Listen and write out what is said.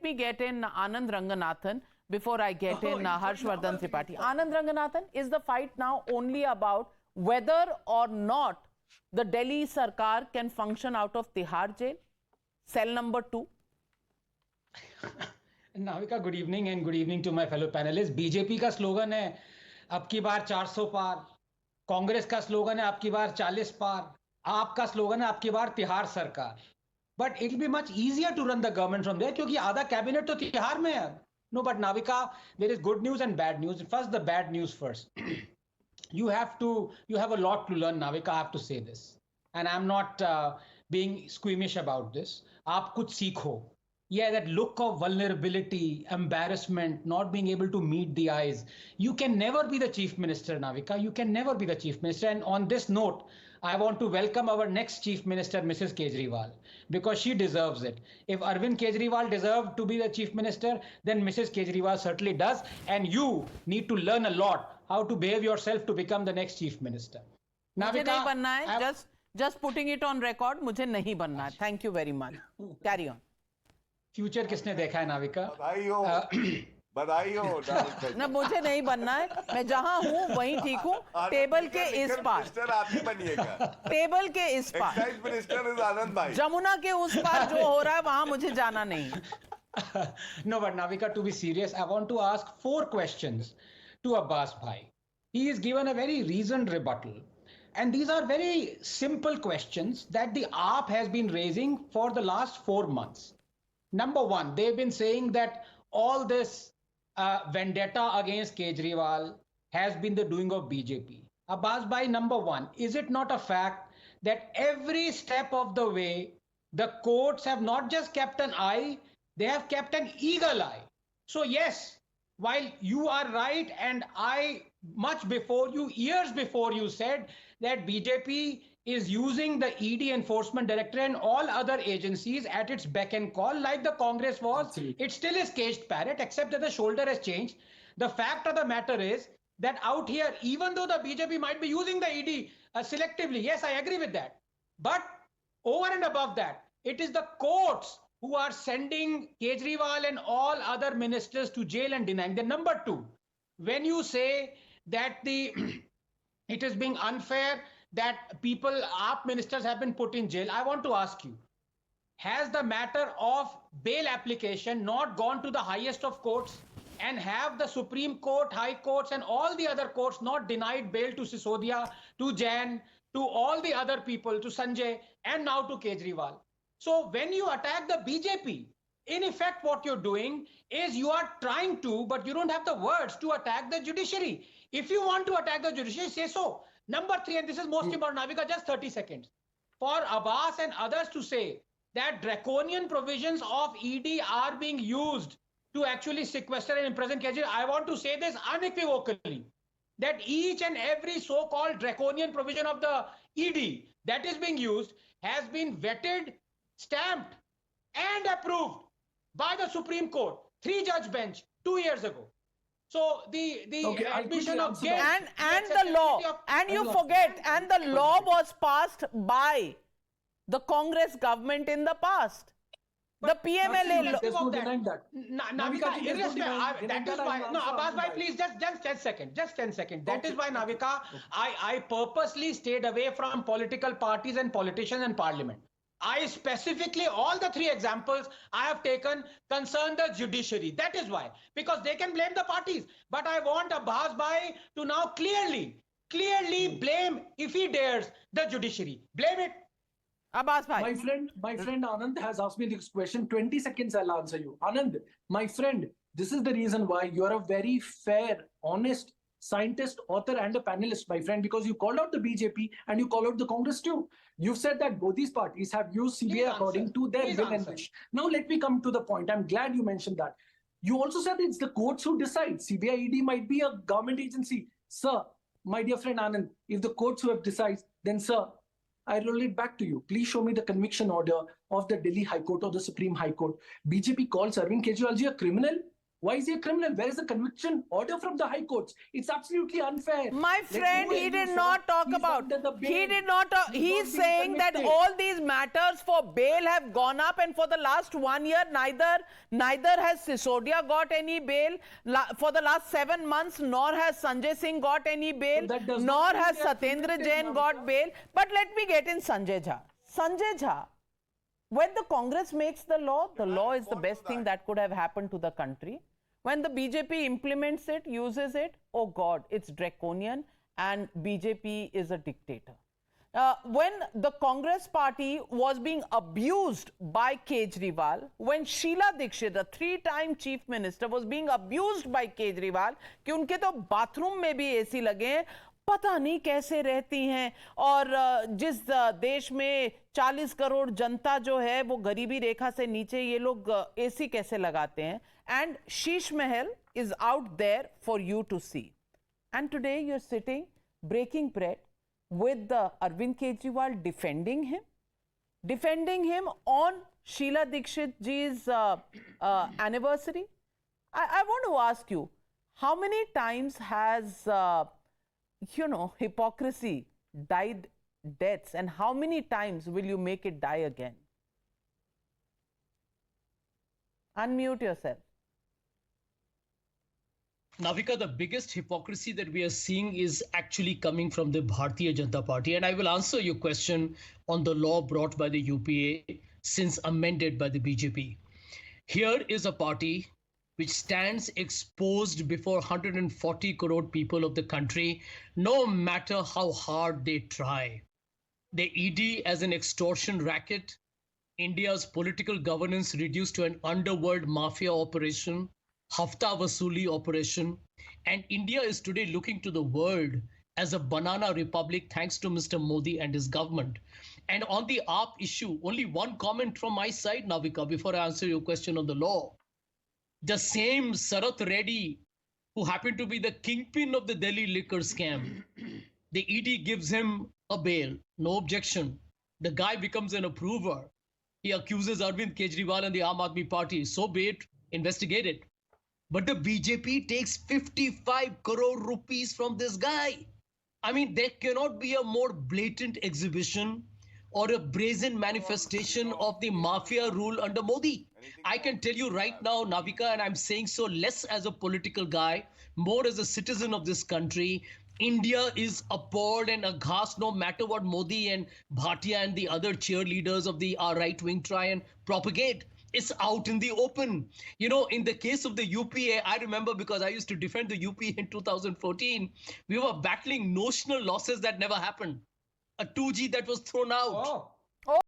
me get in Anand Ranganathan before I get in Harshvardhan Tripathi. Anand Ranganathan, is the fight now only about whether or not the Delhi Sarkar can function out of Tihar jail, cell number 2? Navika, good evening and good evening to my fellow panelists. BJP का slogan है अब की बार 400 पार, कांग्रेस का slogan है अब की बार 40 पार, आपका slogan है अब की बार तिहाड़ सरकार. But it will be much easier to run the government from there क्योंकि आधा कैबिनेट तो तिहाड़ में है. No, but Navika, there is good news and bad news. First, the bad news first. You have a lot to learn, Navika. I have to say this, and I'm not being squeamish about this. आप कुछ सीखो. Yeah, that look of vulnerability, embarrassment, not being able to meet the eyes. You can never be the chief minister, Navika. You can never be the chief minister. And on this note, I want to welcome our next chief minister, Mrs. Kejriwal, because she deserves it. If Arvind Kejriwal deserved to be the chief minister, then Mrs. Kejriwal certainly does. And you need to learn a lot how to behave yourself to become the next chief minister. मुझे नहीं बनना है. Just putting it on record. मुझे नहीं बनना है. Thank you very much. Carry on. Future किसने देखा है, नाविका? बधाई हो ना, मुझे नहीं बनना है. मैं जहां हूं वहीं ठीक हूं. टेबल के इस पार, आप ही बनिएगा. टेबल के इस पार, एक्साइज मिनिस्टर इज आनंद भाई. जमुना के उस पार जो हो रहा है वहां मुझे जाना नहीं. No, but Navika, to be serious, I want to ask 4 questions to Abbas bhai. He is given a very reasoned rebuttal. And these are very simple questions that the AAP has been raising for the last 4 months. Number one, they've been saying that all this vendetta against Kejriwal has been the doing of BJP. Abbas bhai, number one, is it not a fact that every step of the way, the courts have not just kept an eye, they have kept an eagle eye. So yes, while you are right, and I, much before you, years before you said that BJP is using the ED Enforcement Directorate and all other agencies at its beck and call, like the Congress was. Absolutely. It still is caged parrot, except that the shoulder has changed. The fact of the matter is that out here, even though the BJP might be using the ED selectively, yes, I agree with that. But over and above that, it is the courts who are sending Kejriwal and all other ministers to jail and denying them. Number two, when you say that it is being unfair that people, AAP ministers have been put in jail, I want to ask you, has the matter of bail application not gone to the highest of courts, and have the Supreme Court, High Courts and all the other courts not denied bail to Sisodia, to Jain, to all the other people, to Sanjay, and now to Kejriwal? So when you attack the BJP, in effect what you're doing is you are trying to, but you don't have the words to attack the judiciary. If you want to attack the judiciary, say so. Number 3, and this is most important, Navika, just 30 seconds. For Abbas and others to say that draconian provisions of ED are being used to actually sequester and imprison Kejriwal, I want to say this unequivocally, that each and every so-called draconian provision of the ED that is being used has been vetted, stamped and approved by the Supreme Court, 3-judge bench 2 years ago. So the admission of guilt and the law, and you forget, and the law was passed by the Congress government in the past. But the PMLA law. There's no denying that. Navika, that is why. No, Abbas bhai, please just 10 seconds. Just 10 seconds. That is why, Navika, I purposely stayed away from political parties and politicians and parliament. I specifically, all the 3 examples I have taken concern the judiciary. That is why, because they can blame the parties. But I want Abbas bhai to now clearly blame, if he dares, the judiciary. Blame it. Abbas bhai. My friend Anand has asked me this question. 20 seconds I'll answer you. Anand, my friend, this is the reason why you're a very fair, honest scientist, author and a panelist, my friend, because you called out the BJP and you called out the Congress too. You've said that both these parties have used CBI according to their will and wish. Now let me come to the point. I'm glad you mentioned that. You also said it's the courts who decide. CBI ED might be a government agency. Sir, my dear friend Anand, if the courts who have decided, then sir, I roll it back to you. Please show me the conviction order of the Delhi High Court or the Supreme High Court. BJP calls Arvind Kejriwal ji a criminal. Why is he a criminal? Where is the conviction order from the High Courts? It's absolutely unfair. My friend, he did not talk about. He did not talk. He's saying that all these matters for bail have gone up, and for the last 1 year, neither has Sisodia got any bail for the last 7 months, nor has Sanjay Singh got any bail, nor has Satyendra Jain got bail. But let me get in Sanjay Jha. Sanjay Jha, when the Congress makes the law is the best thing that could have happened to the country. When the BJP implements it, uses it, oh God, it's draconian and BJP is a dictator. When the Congress party was being abused by Kejriwal, when Sheila Dikshit, a 3-time chief minister, was being abused by Kejriwal, कि उनके तो bathroom में भी AC लगे हैं, पता नहीं कैसे रहती हैं, और जिस देश में 40 करोड़ जनता जो है वो गरीबी रेखा से नीचे, ये लोग एसी कैसे लगाते हैं. And Sheesh Mahal is out there for you to see. And today you're sitting, breaking bread with Arvind Kejriwal, defending him on Sheila Dikshit ji's anniversary. I want to ask you, how many times has hypocrisy died deaths, and how many times will you make it die again? Unmute yourself. Navika, the biggest hypocrisy that we are seeing is actually coming from the Bharatiya Janata Party. And I will answer your question on the law brought by the UPA since amended by the BJP. Here is a party which stands exposed before 140 crore people of the country, no matter how hard they try. The ED as an extortion racket, India's political governance reduced to an underworld mafia operation, Hafta Vasuli operation, and India is today looking to the world as a banana republic thanks to Mr. Modi and his government. And on the AAP issue, only one comment from my side, Navika, before I answer your question on the law. The same Sarath Reddy, who happened to be the kingpin of the Delhi liquor scam, the ED gives him a bail, no objection. The guy becomes an approver. He accuses Arvind Kejriwal and the Aam Aadmi Party. So be it, investigate it. But the BJP takes 55 crore rupees from this guy. I mean, there cannot be a more blatant exhibition or a brazen manifestation of the mafia rule under Modi. I can tell you right now, Navika, and I'm saying so less as a political guy, more as a citizen of this country, India is appalled and aghast no matter what Modi and Bhatia and the other cheerleaders of the right wing try and propagate. It's out in the open. In the case of the UPA, I remember because I used to defend the UPA in 2014, we were battling notional losses that never happened. A 2G that was thrown out. Oh.